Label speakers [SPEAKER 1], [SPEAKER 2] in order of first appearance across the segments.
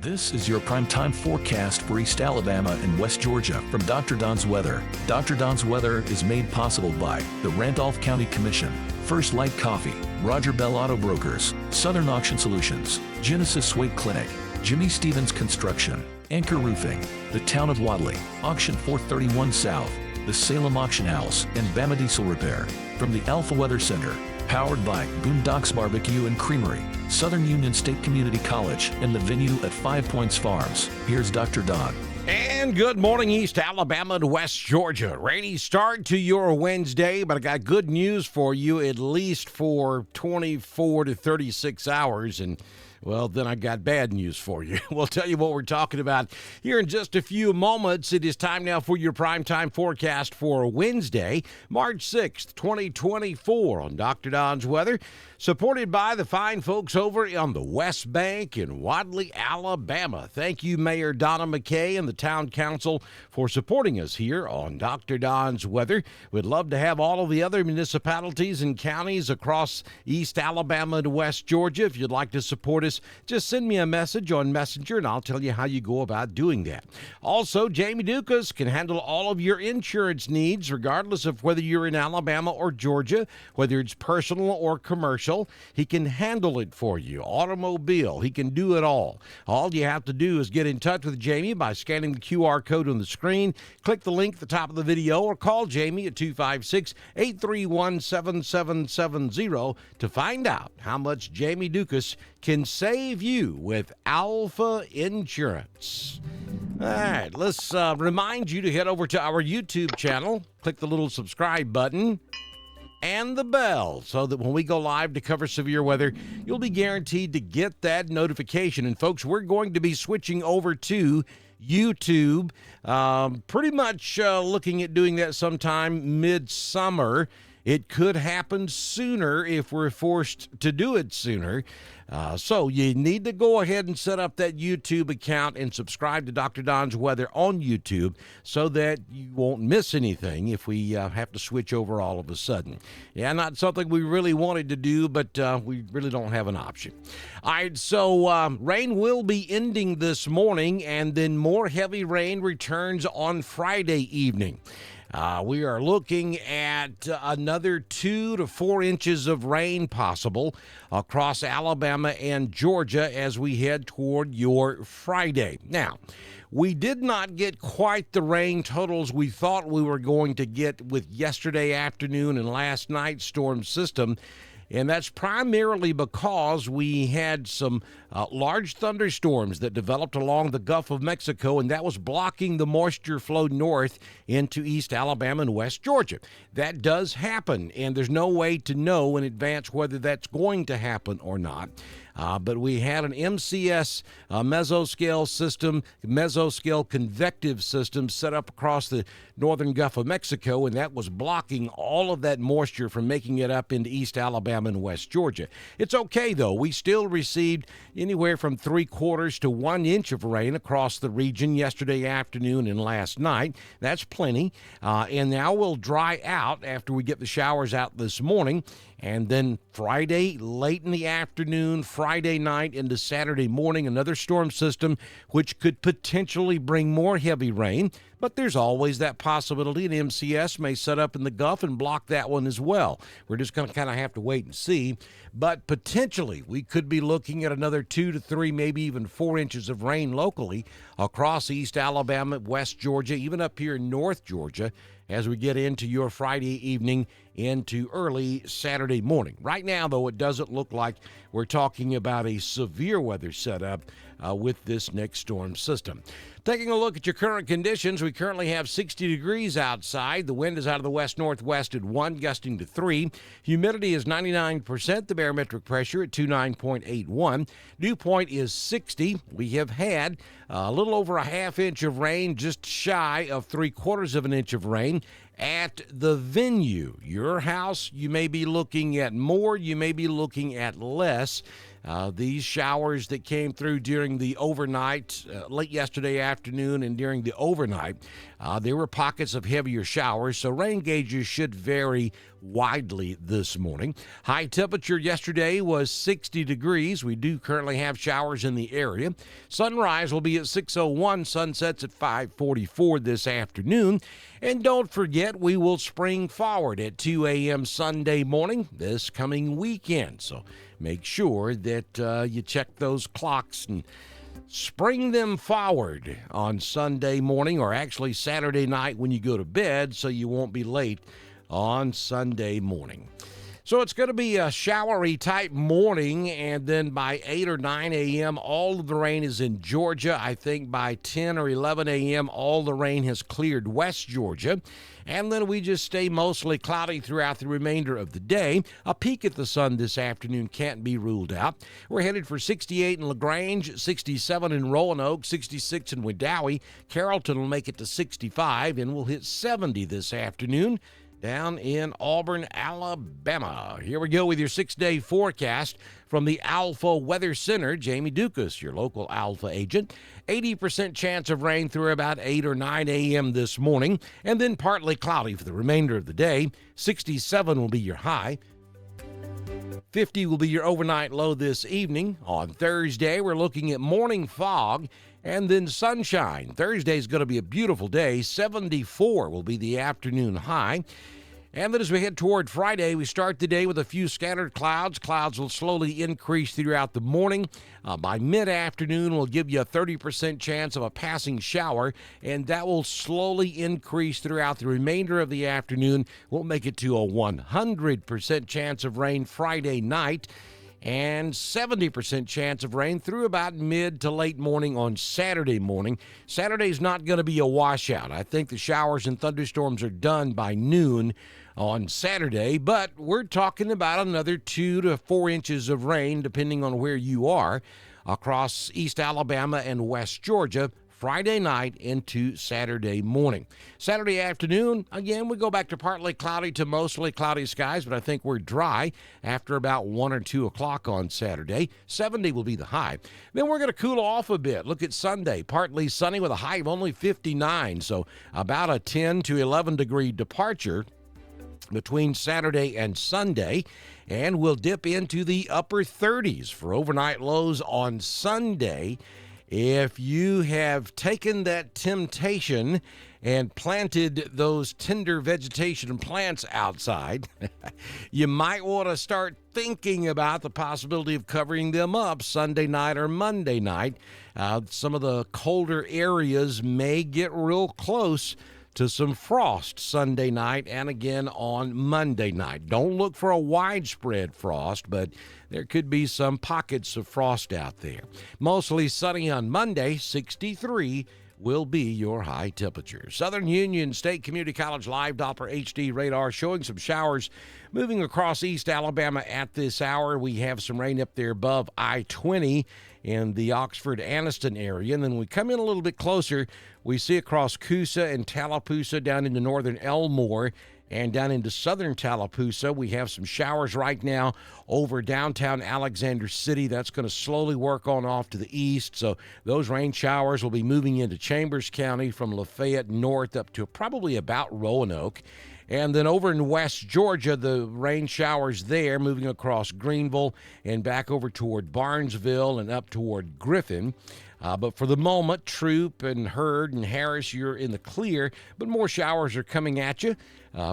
[SPEAKER 1] This is your primetime forecast for East Alabama and West Georgia from Dr. Don's Weather. Dr. Don's Weather is made possible by the Randolph County Commission, First Light Coffee, Roger Bell Auto Brokers, Southern Auction Solutions, Genesis Swate Clinic, Jimmy Stevens Construction, Anchor Roofing, the Town of Wadley, Auction 431 South, the Salem Auction House, and Bama Diesel Repair. From the Alpha Weather Center, powered by Boondocks Barbecue and Creamery, Southern Union State Community College, and the venue at 5 Points Farms. Here's Dr. Don.
[SPEAKER 2] And good morning, East Alabama and West Georgia. Rainy start to your Wednesday, but I got good news for you, at least for 24 to 36 hours. And well, then I got bad news for you. We'll tell you what we're talking about here in just a few moments. It is time now for your primetime forecast for Wednesday, March 6th, 2024 on Dr. Don's Weather, supported by the fine folks over on the West Bank in Wadley, Alabama. Thank you, Mayor Donna McKay and the Town Council for supporting us here on Dr. Don's Weather. We'd love to have all of the other municipalities and counties across East Alabama and West Georgia. If you'd like to support us, just send me a message on Messenger, and I'll tell you how you go about doing that. Also, Jamie Dukas can handle all of your insurance needs, regardless of whether you're in Alabama or Georgia, whether it's personal or commercial. He can handle it for you. Automobile, he can do it all. All you have to do is get in touch with Jamie by scanning the QR code on the screen, click the link at the top of the video, or call Jamie at 256-831-7770 to find out how much Jamie Dukas can save you with Alpha Insurance. All right, let's remind you to head over to our YouTube channel, click the little subscribe button and the bell so that when we go live to cover severe weather, you'll be guaranteed to get that notification. And folks, we're going to be switching over to YouTube, pretty much looking at doing that sometime midsummer. It could happen sooner if we're forced to do it sooner. So you need to go ahead and set up that YouTube account and subscribe to Dr. Don's Weather on YouTube so that you won't miss anything if we have to switch over all of a sudden. Yeah, not something we really wanted to do, but we really don't have an option. All right, so rain will be ending this morning, and then more heavy rain returns on Friday evening. We are looking at another 2 to 4 inches of rain possible across Alabama and Georgia as we head toward your Friday. Now, we did not get quite the rain totals we thought we were going to get with yesterday afternoon and last night's storm system. And that's primarily because we had some large thunderstorms that developed along the Gulf of Mexico, and that was blocking the moisture flow north into East Alabama and West Georgia. That does happen, and there's no way to know in advance whether that's going to happen or not. But we had an MCS mesoscale system, mesoscale convective system set up across the northern Gulf of Mexico, and that was blocking all of that moisture from making it up into East Alabama and West Georgia. It's okay, though. We still received anywhere from 3/4 to 1 inch of rain across the region yesterday afternoon and last night. That's plenty. And now we'll dry out after we get the showers out this morning. And then Friday, late in the afternoon, Friday night into Saturday morning, another storm system which could potentially bring more heavy rain. But there's always that possibility an MCS may set up in the Gulf and block that one as well. We're just going to kind of have to wait and see. But potentially, we could be looking at another 2 to 3, maybe even 4 inches of rain locally across East Alabama, West Georgia, even up here in North Georgia, as we get into your Friday evening into early Saturday morning. Right now, though, it doesn't look like we're talking about a severe weather setup with this next storm system. Taking a look at your current conditions, we currently have 60 degrees outside. The wind is out of the west-northwest at 1, gusting to 3. Humidity is 99%. The barometric pressure at 29.81. Dew point is 60. We have had a little over a half inch of rain, just shy of 3/4 of an inch of rain at the venue. Your house, you may be looking at more, you may be looking at less. These showers that came through during the overnight, late yesterday afternoon and during the overnight, there were pockets of heavier showers, so rain gauges should vary widely this morning. High temperature yesterday was 60 degrees. We do currently have showers in the area. Sunrise will be at 6:01. Sunsets at 5:44 this afternoon. And don't forget, we will spring forward at 2 a.m. Sunday morning this coming weekend. So make sure that you check those clocks and spring them forward on Sunday morning, or actually Saturday night when you go to bed, so you won't be late on Sunday morning. So it's going to be a showery type morning, and then by 8 or 9 a.m., all of the rain is in Georgia. I think by 10 or 11 a.m., all the rain has cleared West Georgia. And then we just stay mostly cloudy throughout the remainder of the day. A peek at the sun this afternoon can't be ruled out. We're headed for 68 in LaGrange, 67 in Roanoke, 66 in Wedowee. Carrollton will make it to 65, and we'll hit 70 this afternoon down in Auburn, Alabama. Here we go with your 6-day forecast from the Alpha Weather Center. Jamie Dukas, your local Alpha agent. 80% chance of rain through about 8 or 9 a.m. this morning, and then partly cloudy for the remainder of the day. 67 will be your high. 50 will be your overnight low this evening. On Thursday, we're looking at morning fog and then sunshine. Thursday is going to be a beautiful day. 74 will be the afternoon high. And then as we head toward Friday, we start the day with a few scattered clouds. Clouds will slowly increase throughout the morning. By mid-afternoon, we'll give you a 30% chance of a passing shower, and that will slowly increase throughout the remainder of the afternoon. We'll make it to a 100% chance of rain Friday night, and 70% chance of rain through about mid to late morning on Saturday morning. Saturday's not going to be a washout. I think the showers and thunderstorms are done by noon on Saturday, but we're talking about another 2 to 4 inches of rain, depending on where you are, across East Alabama and West Georgia Friday night into Saturday morning. Saturday afternoon, again, we go back to partly cloudy to mostly cloudy skies, but I think we're dry after about 1 or 2 o'clock on Saturday. 70 will be the high. Then we're going to cool off a bit. Look at Sunday, partly sunny with a high of only 59, so about a 10 to 11 degree departure between Saturday and Sunday, and we'll dip into the upper 30s for overnight lows on Sunday. If you have taken that temptation and planted those tender vegetation plants outside, you might want to start thinking about the possibility of covering them up Sunday night or Monday night. Some of the colder areas may get real close to some frost Sunday night and again on Monday night. Don't look for a widespread frost, but there could be some pockets of frost out there. Mostly sunny on Monday. 63 will be your high temperature. Southern Union State Community College live Doppler HD radar showing some showers moving across East Alabama at this hour. We have some rain up there above I-20 in the Oxford-Anniston area. And then we come in a little bit closer, we see across Coosa and Tallapoosa down into northern Elmore and down into southern Tallapoosa. We have some showers right now over downtown Alexander City. That's going to slowly work on off to the east. So those rain showers will be moving into Chambers County from Lafayette north up to probably about Roanoke. And then over in West Georgia, the rain showers there moving across Greenville and back over toward Barnesville and up toward Griffin. But for the moment, Troop and Hurd and Harris, you're in the clear, but more showers are coming at you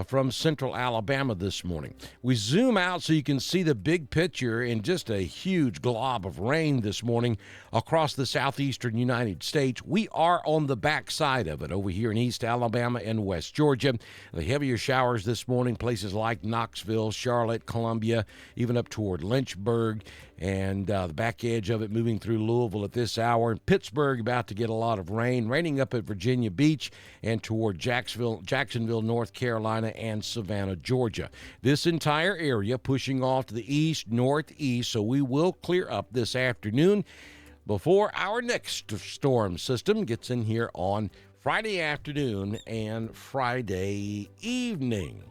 [SPEAKER 2] from central Alabama this morning. We zoom out so you can see the big picture in just a huge glob of rain this morning across the southeastern United States. We are on the backside of it over here in East Alabama and West Georgia. The heavier showers this morning, places like Knoxville, Charlotte, Columbia, even up toward Lynchburg, and the back edge of it moving through Louisville at this hour. And Pittsburgh about to get a lot of rain, raining up at Virginia Beach and toward Jacksonville, North Carolina, and Savannah, Georgia. This entire area pushing off to the east, northeast, so we will clear up this afternoon before our next storm system gets in here on Friday afternoon and Friday evening.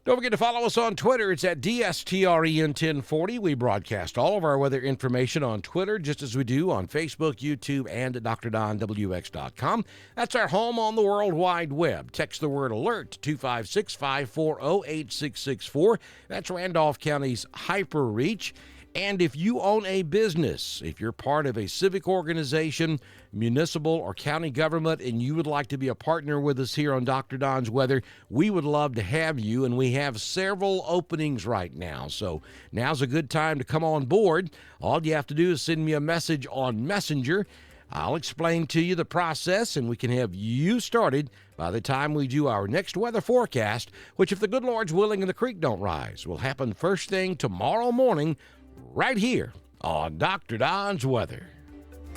[SPEAKER 2] Don't forget to follow us on Twitter. It's at DSTREN1040. We broadcast all of our weather information on Twitter, just as we do on Facebook, YouTube, and at DrDonWX.com. That's our home on the World Wide Web. Text the word ALERT to 256-540-8664. That's Randolph County's hyper reach. And if you own a business, if you're part of a civic organization, municipal or county government, and you would like to be a partner with us here on Dr. Don's Weather, we would love to have you, and we have several openings right now. So now's a good time to come on board. All you have to do is send me a message on Messenger. I'll explain to you the process, and we can have you started by the time we do our next weather forecast, which, if the good Lord's willing and the creek don't rise, will happen first thing tomorrow morning right here on Dr. Don's Weather.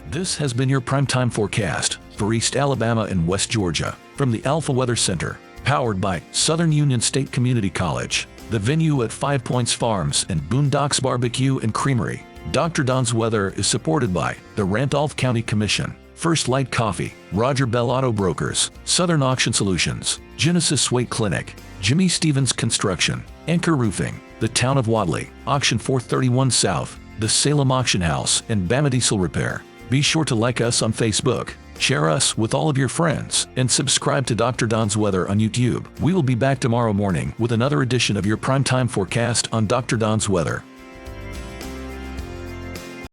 [SPEAKER 1] This has been your primetime forecast for East Alabama and West Georgia from the Alpha Weather Center, powered by Southern Union State Community College, the venue at 5 Points Farms and Boondocks Barbecue and Creamery. Dr. Don's Weather is supported by the Randolph County Commission, First Light Coffee, Roger Bell Auto Brokers, Southern Auction Solutions, Genesis Weight Clinic, Jimmy Stevens Construction, Anchor Roofing, the Town of Wadley, Auction 431 South, the Salem Auction House, and Bama Diesel Repair. Be sure to like us on Facebook, share us with all of your friends, and subscribe to Dr. Don's Weather on YouTube. We will be back tomorrow morning with another edition of your primetime forecast on Dr. Don's Weather.